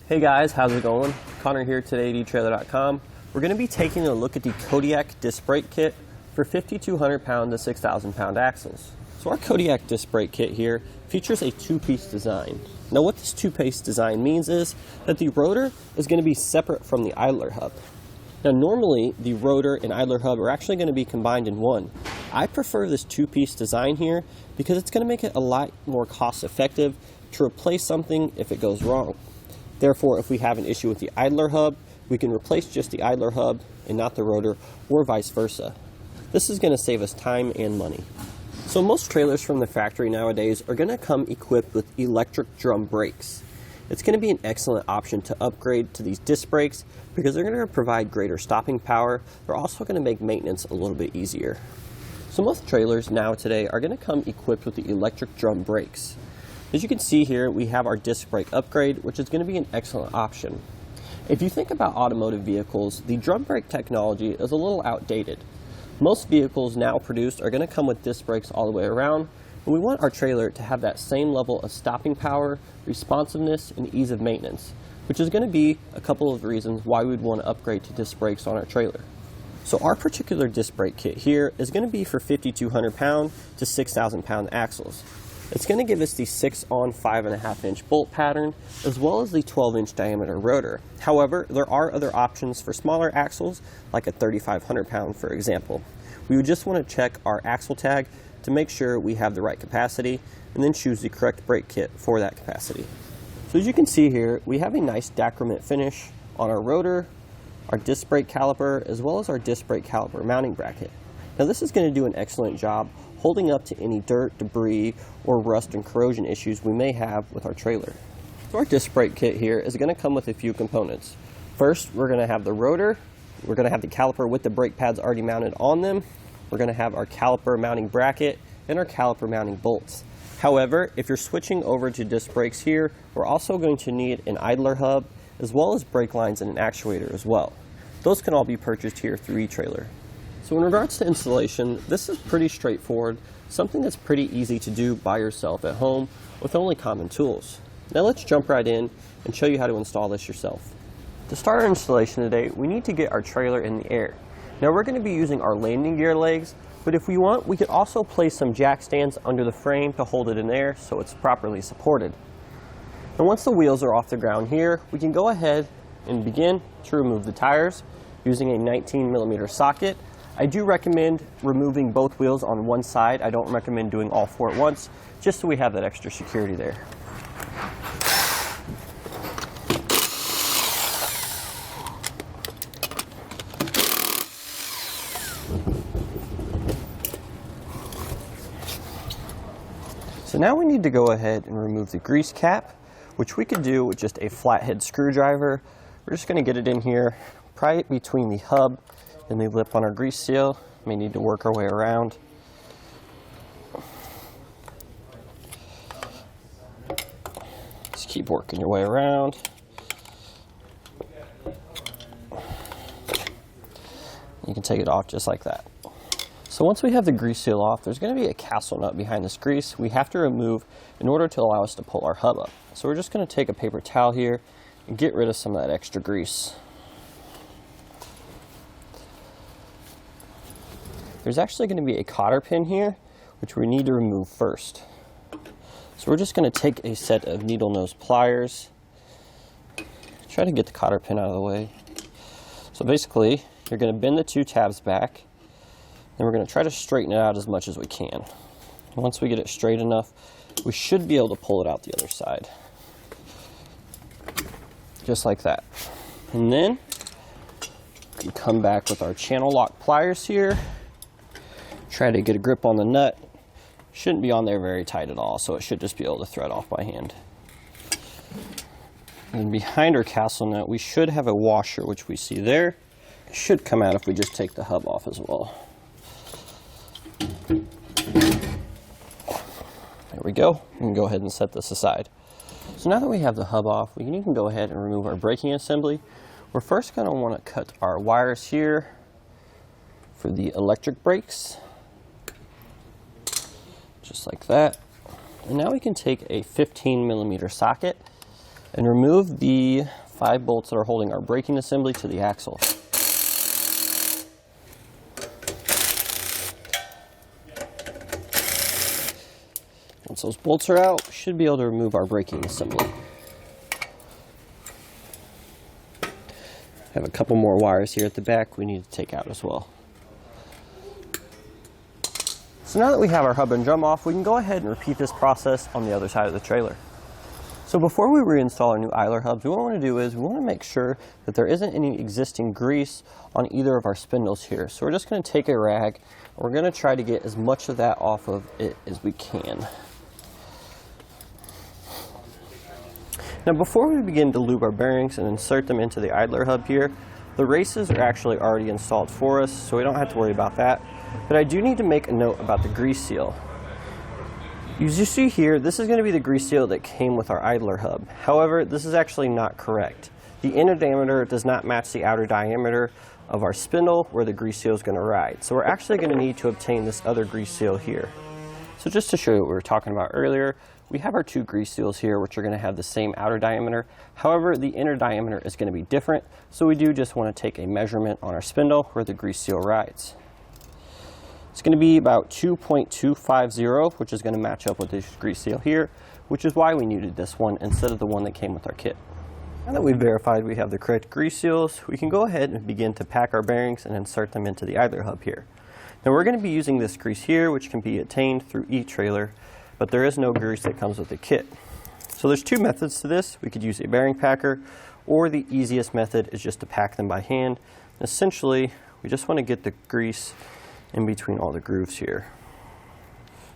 Hey guys, how's it going? Connor here today at etrailer.com. We're going to be taking a look at the Kodiak disc brake kit for 5,200 pound to 6,000 pound axles. So our Kodiak disc brake kit here features a two-piece design. Now what this two-piece design means is that the rotor is going to be separate from the idler hub. Now normally the rotor and idler hub are actually going to be combined in one. I prefer this two-piece design here because it's going to make it a lot more cost-effective to replace something if it goes wrong. Therefore, if we have an issue with the idler hub, we can replace just the idler hub and not the rotor, or vice versa. This is going to save us time and money. So most trailers from the factory nowadays are going to come equipped with electric drum brakes. It's going to be an excellent option to upgrade to these disc brakes because they're going to provide greater stopping power. They're also going to make maintenance a little bit easier. So most trailers now today are going to come equipped with the electric drum brakes. As you can see here, we have our disc brake upgrade, which is going to be an excellent option. If you think about automotive vehicles, the drum brake technology is a little outdated. Most vehicles now produced are going to come with disc brakes all the way around, and we want our trailer to have that same level of stopping power, responsiveness, and ease of maintenance, which is going to be a couple of reasons why we'd want to upgrade to disc brakes on our trailer. So our particular disc brake kit here is going to be for 5,200 pound to 6,000 pound axles. It's going to give us the 6-on 5.5 inch bolt pattern as well as the 12-inch diameter rotor. However, there are other options for smaller axles, like a 3,500 pound for example. We would just want to check our axle tag to make sure we have the right capacity and then choose the correct brake kit for that capacity. So as you can see here, we have a nice decrement finish on our rotor, our disc brake caliper, as well as our disc brake caliper mounting bracket. Now this is going to do an excellent job holding up to any dirt, debris, or rust and corrosion issues we may have with our trailer. So our disc brake kit here is going to come with a few components. First, we're going to have the rotor, we're going to have the caliper with the brake pads already mounted on them, we're going to have our caliper mounting bracket, and our caliper mounting bolts. However, if you're switching over to disc brakes here, we're also going to need an idler hub, as well as brake lines and an actuator as well. Those can all be purchased here through eTrailer. So in regards to installation, this is pretty straightforward, something that's pretty easy to do by yourself at home with only common tools. Now let's jump right in and show you how to install this yourself. To start our installation today, we need to get our trailer in the air. Now we're going to be using our landing gear legs, but if we want, we could also place some jack stands under the frame to hold it in there so it's properly supported. And once the wheels are off the ground here, we can go ahead and begin to remove the tires using a 19mm socket. I do recommend removing both wheels on one side. I don't recommend doing all four at once, just so we have that extra security there. So now we need to go ahead and remove the grease cap, which we could do with just a flathead screwdriver. We're just going to get it in here, pry it between the hub and the lip on our grease seal. May need to work our way around. Just keep working your way around. You can take it off just like that. So once we have the grease seal off, there's going to be a castle nut behind this grease we have to remove in order to allow us to pull our hub up. So we're just going to take a paper towel here and get rid of some of that extra grease. There's actually going to be a cotter pin here, which we need to remove first. So we're just going to take a set of needle nose pliers, try to get the cotter pin out of the way. So basically, you're going to bend the two tabs back, and we're going to try to straighten it out as much as we can. And once we get it straight enough, we should be able to pull it out the other side. Just like that. And then, we come back with our channel lock pliers here. Try to get a grip on the nut. Shouldn't be on there very tight at all, so it should just be able to thread off by hand. And behind our castle nut, we should have a washer, which we see there. It should come out if we just take the hub off as well. There we go. We can go ahead and set this aside. So now that we have the hub off, we can even go ahead and remove our braking assembly. We're first going to want to cut our wires here for the electric brakes. Just like that. And now we can take a 15mm socket and remove the 5 bolts that are holding our braking assembly to the axle. Once those bolts are out, we should be able to remove our braking assembly. I have a couple more wires here at the back we need to take out as well. So now that we have our hub and drum off, we can go ahead and repeat this process on the other side of the trailer. So before we reinstall our new idler hubs, what we want to do is we want to make sure that there isn't any existing grease on either of our spindles here. So we're just going to take a rag and we're going to try to get as much of that off of it as we can. Now before we begin to lube our bearings and insert them into the idler hub here, the races are actually already installed for us, so we don't have to worry about that. But I do need to make a note about the grease seal. As you see here, this is going to be the grease seal that came with our idler hub. However, this is actually not correct. The inner diameter does not match the outer diameter of our spindle where the grease seal is going to ride. So we're actually going to need to obtain this other grease seal here. So just to show you what we were talking about earlier, we have our 2 grease seals here which are going to have the same outer diameter. However, the inner diameter is going to be different, so we do just want to take a measurement on our spindle where the grease seal rides. It's going to be about 2.250, which is going to match up with this grease seal here, which is why we needed this one instead of the one that came with our kit. Now that we've verified we have the correct grease seals, we can go ahead and begin to pack our bearings and insert them into the idler hub here. Now we're going to be using this grease here, which can be obtained through etrailer, but there is no grease that comes with the kit. So there's 2 methods to this. We could use a bearing packer, or the easiest method is just to pack them by hand. And essentially, we just want to get the grease in between all the grooves here.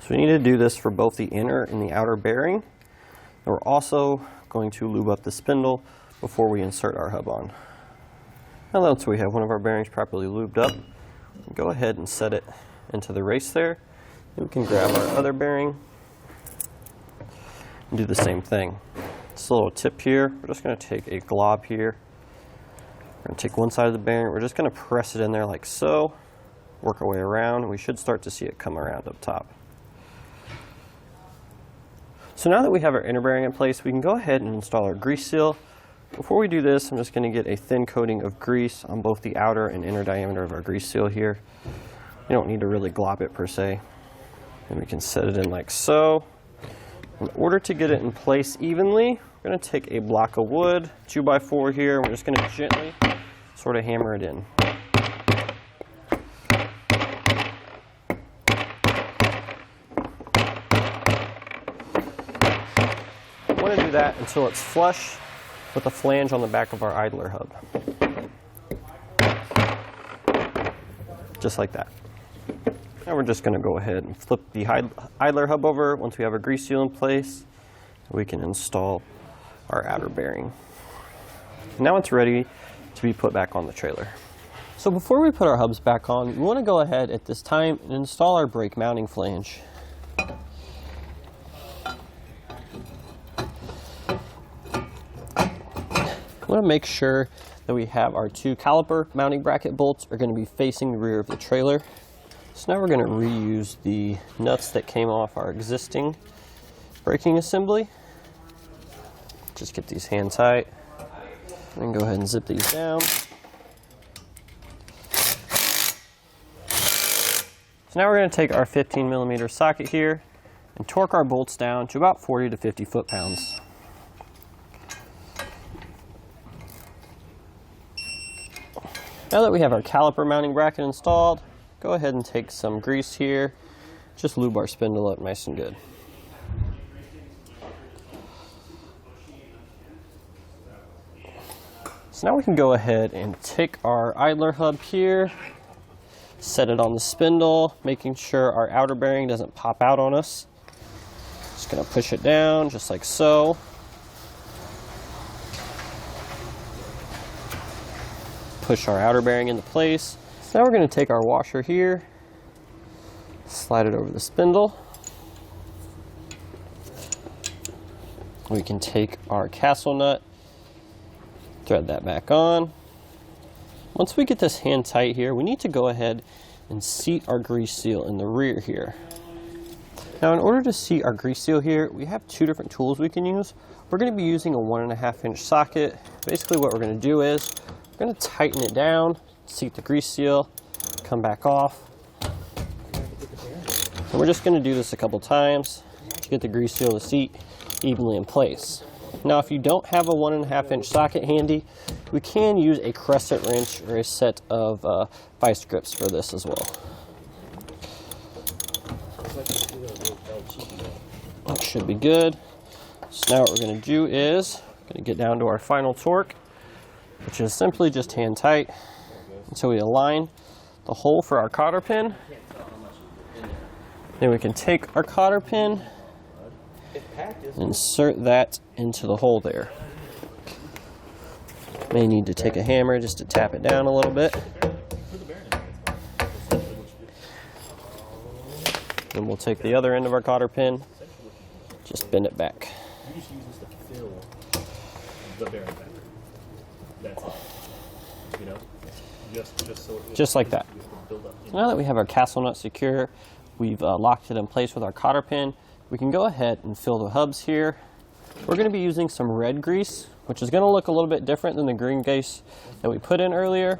So we need to do this for both the inner and the outer bearing. And we're also going to lube up the spindle before we insert our hub on. Now that we have one of our bearings properly lubed up, we can go ahead and set it into the race there. And we can grab our other bearing and do the same thing. Just a little tip here, we're just going to take a glob here. We're going to take one side of the bearing, we're just going to press it in there like so, work our way around, and we should start to see it come around up top. So now that we have our inner bearing in place, we can go ahead and install our grease seal. Before we do this, I'm just going to get a thin coating of grease on both the outer and inner diameter of our grease seal here. You don't need to really glob it per se. And we can set it in like so. In order to get it in place evenly, we're going to take a block of wood, 2x4 here, and we're just going to gently sort of hammer it in. We want to do that until it's flush with the flange on the back of our idler hub. Just like that. Now we're just going to go ahead and flip the idler hub over. Once we have our grease seal in place, we can install our outer bearing. Now it's ready to be put back on the trailer. So before we put our hubs back on, we want to go ahead at this time and install our brake mounting flange. We want to make sure that we have our 2 caliper mounting bracket bolts are going to be facing the rear of the trailer. So now we're going to reuse the nuts that came off our existing braking assembly. Just get these hand tight and go ahead and zip these down. So now we're going to take our 15mm socket here and torque our bolts down to about 40 to 50 foot-pounds. Now that we have our caliper mounting bracket installed, go ahead and take some grease here. Just lube our spindle up nice and good. So now we can go ahead and take our idler hub here, set it on the spindle, making sure our outer bearing doesn't pop out on us. Just going to push it down just like so. Push our outer bearing into place. So now we're going to take our washer here, slide it over the spindle. We can take our castle nut, thread that back on. Once we get this hand tight here, we need to go ahead and seat our grease seal in the rear here. Now in order to seat our grease seal here, we have two different tools we can use. We're going to be using a 1.5 inch socket. Basically what we're going to do is, we're going to tighten it down, seat the grease seal, come back off. And we're just going to do this a couple times to get the grease seal to seat evenly in place. Now if you don't have a 1.5 inch socket handy, we can use a crescent wrench or a set of vice grips for this as well. That should be good. So now what we're going to do is, we're going to get down to our final torque, which is simply just hand tight until we align the hole for our cotter pin. Then we can take our cotter pin and insert that into the hole there. May need to take a hammer just to tap it down a little bit. Then we'll take the other end of our cotter pin, just bend it back. You just use this to fill the bearing back. That's it. You know? Just like that. Now that we have our castle nut secure, we've locked it in place with our cotter pin, we can go ahead and fill the hubs here. We're going to be using some red grease, which is going to look a little bit different than the green grease that we put in earlier.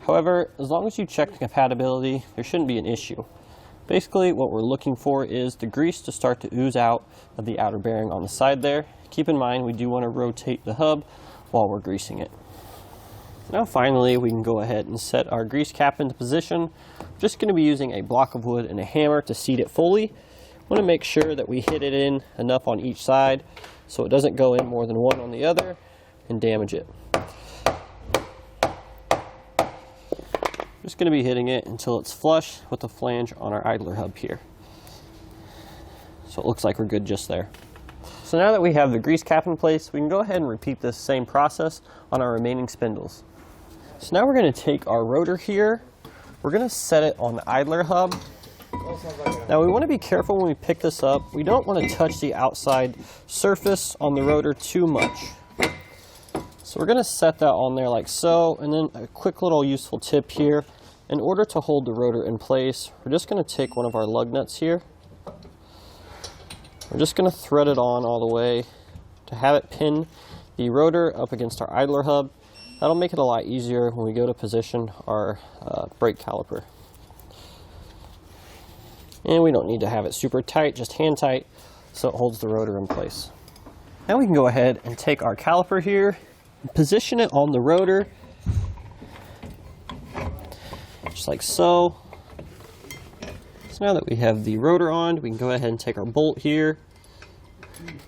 However, as long as you check the compatibility, there shouldn't be an issue. Basically, what we're looking for is the grease to start to ooze out of the outer bearing on the side there. Keep in mind, we do want to rotate the hub while we're greasing it. Now finally, we can go ahead and set our grease cap into position. I'm just going to be using a block of wood and a hammer to seat it fully. I want to make sure that we hit it in enough on each side so it doesn't go in more than one on the other and damage it. Just going to be hitting it until it's flush with the flange on our idler hub here. So it looks like we're good just there. So now that we have the grease cap in place, we can go ahead and repeat this same process on our remaining spindles. So now we're going to take our rotor here, we're going to set it on the idler hub. Now we want to be careful when we pick this up. We don't want to touch the outside surface on the rotor too much. So we're going to set that on there like so, and then a quick little useful tip here. In order to hold the rotor in place, we're just going to take one of our lug nuts here. We're just going to thread it on all the way to have it pin the rotor up against our idler hub. That'll make it a lot easier when we go to position our brake caliper. And we don't need to have it super tight, just hand tight, so it holds the rotor in place. Now we can go ahead and take our caliper here, and position it on the rotor, just like so. So now that we have the rotor on, we can go ahead and take our bolt here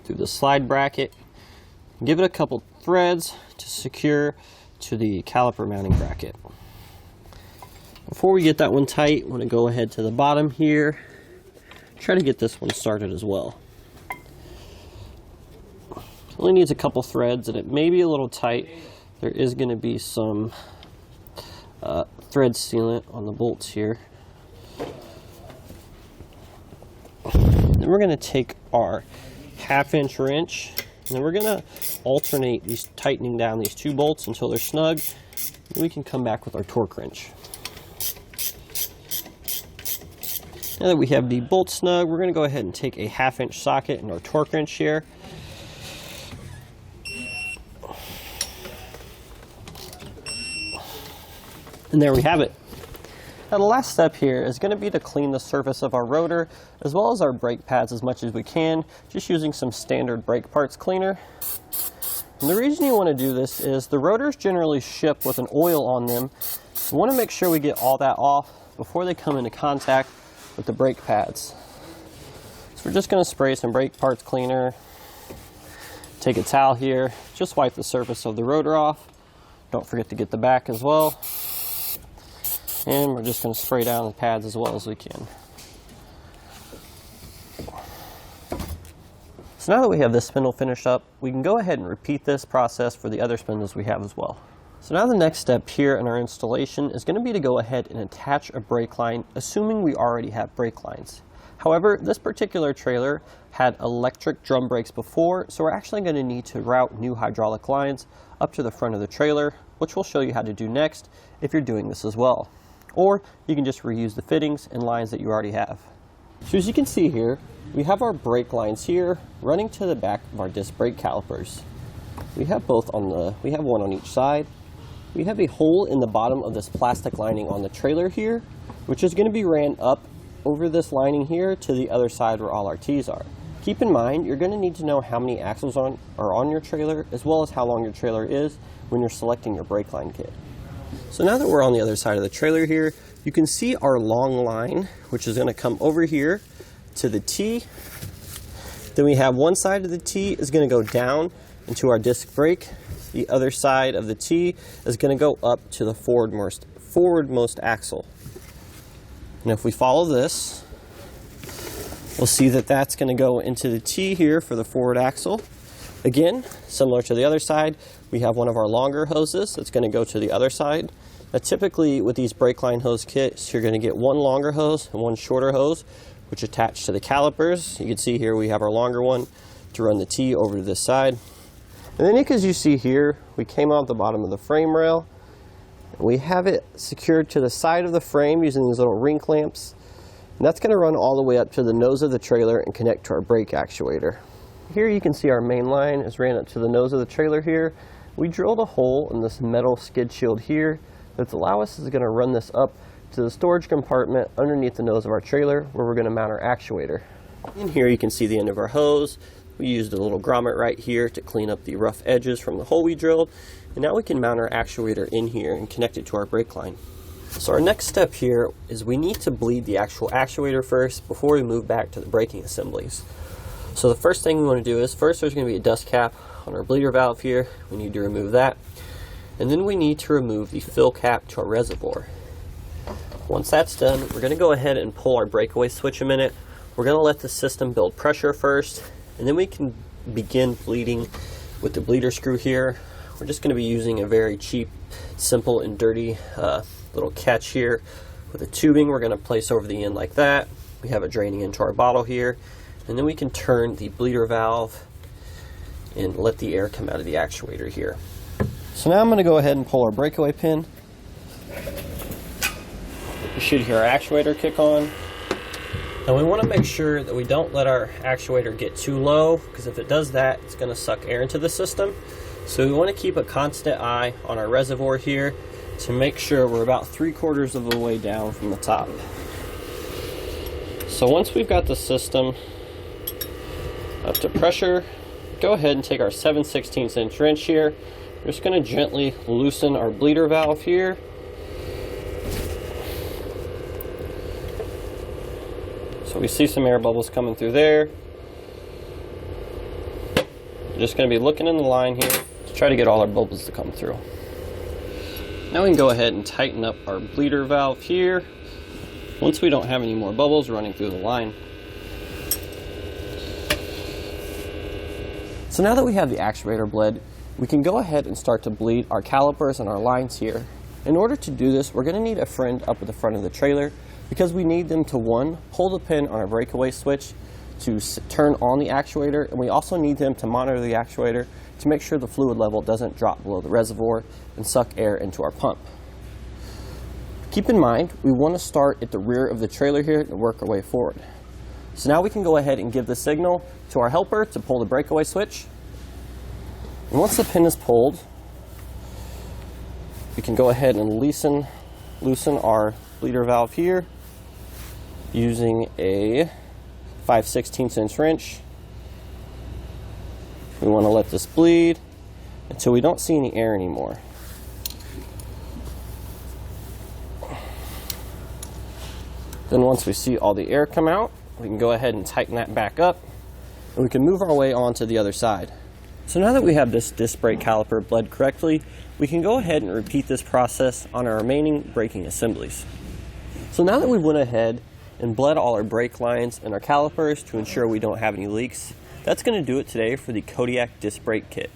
through the slide bracket, and give it a couple threads to secure to the caliper mounting bracket. Before we get that one tight, I want to go ahead to the bottom here, try to get this one started as well. Only needs a couple threads and it may be a little tight. There is going to be some thread sealant on the bolts here. Then we're going to take our 1/2 inch wrench and then we're going to alternate these, tightening down these two bolts until they're snug. Then we can come back with our torque wrench. Now that we have the bolt snug, we're going to go ahead and take a 1/2 inch socket and our torque wrench here. And there we have it. Now the last step here is going to be to clean the surface of our rotor as well as our brake pads as much as we can, just using some standard brake parts cleaner. And the reason you want to do this is the rotors generally ship with an oil on them. We want to make sure we get all that off before they come into contact with the brake pads. So we're just going to spray some brake parts cleaner, take a towel here, just wipe the surface of the rotor off. Don't forget to get the back as well. And we're just going to spray down the pads as well as we can. So now that we have this spindle finished up, we can go ahead and repeat this process for the other spindles we have as well. So now the next step here in our installation is going to be to go ahead and attach a brake line, assuming we already have brake lines. However, this particular trailer had electric drum brakes before, so we're actually going to need to route new hydraulic lines up to the front of the trailer, which we'll show you how to do next if you're doing this as well. Or you can just reuse the fittings and lines that you already have. So as you can see here, we have our brake lines here running to the back of our disc brake calipers. We have one on each side. We have a hole in the bottom of this plastic lining on the trailer here, which is going to be ran up over this lining here to the other side where all our T's are. Keep in mind, you're going to need to know how many axles are on your trailer, as well as how long your trailer is when you're selecting your brake line kit. So now that we're on the other side of the trailer here, you can see our long line, which is going to come over here to the T. Then we have one side of the T is going to go down into our disc brake. The other side of the T is going to go up to the forwardmost axle. And if we follow this, we'll see that that's going to go into the T here for the forward axle. Again, similar to the other side, we have one of our longer hoses that's going to go to the other side. Now typically with these brake line hose kits, you're going to get one longer hose and one shorter hose, which attach to the calipers. You can see here we have our longer one to run the T over to this side. And then as you see here, we came off the bottom of the frame rail. We have it secured to the side of the frame using these little ring clamps. And that's going to run all the way up to the nose of the trailer and connect to our brake actuator. Here you can see our main line is ran up to the nose of the trailer here. We drilled a hole in this metal skid shield here that's allow us is going to run this up to the storage compartment underneath the nose of our trailer where we're going to mount our actuator. In here you can see the end of our hose. We used a little grommet right here to clean up the rough edges from the hole we drilled. And now we can mount our actuator in here and connect it to our brake line. So our next step here is we need to bleed the actual actuator first before we move back to the braking assemblies. So the first thing we want to do is first there's going to be a dust cap on our bleeder valve here. We need to remove that. And then we need to remove the fill cap to our reservoir. Once that's done, we're going to go ahead and pull our breakaway switch a minute. We're going to let the system build pressure first, and then we can begin bleeding with the bleeder screw here. We're just going to be using a very cheap, simple, and dirty little catch here with a tubing we're going to place over the end like that. We have it draining into our bottle here, and then we can turn the bleeder valve and let the air come out of the actuator here. So now I'm going to go ahead and pull our breakaway pin. You should hear our actuator kick on. And we want to make sure that we don't let our actuator get too low, because if it does that, it's going to suck air into the system. So we want to keep a constant eye on our reservoir here to make sure we're about 3/4 of the way down from the top. So once we've got the system up to pressure, go ahead and take our 7/16 inch wrench here. We're just going to gently loosen our bleeder valve here. So we see some air bubbles coming through there. We're just going to be looking in the line here to try to get all our bubbles to come through. Now we can go ahead and tighten up our bleeder valve here once we don't have any more bubbles running through the line. So now that we have the actuator bled, we can go ahead and start to bleed our calipers and our lines here. In order to do this, we're going to need a friend up at the front of the trailer, because we need them to, one, pull the pin on our breakaway switch to turn on the actuator, and we also need them to monitor the actuator to make sure the fluid level doesn't drop below the reservoir and suck air into our pump. Keep in mind, we want to start at the rear of the trailer here and work our way forward. So now we can go ahead and give the signal to our helper to pull the breakaway switch. And once the pin is pulled, we can go ahead and loosen our bleeder valve here using a 5/16 inch wrench. We want to let this bleed until we don't see any air anymore. Then once we see all the air come out, we can go ahead and tighten that back up, and we can move our way on to the other side. So now that we have this disc brake caliper bled correctly, we can go ahead and repeat this process on our remaining braking assemblies. So now that we went ahead and bled all our brake lines and our calipers to ensure we don't have any leaks, that's going to do it today for the Kodiak disc brake kit.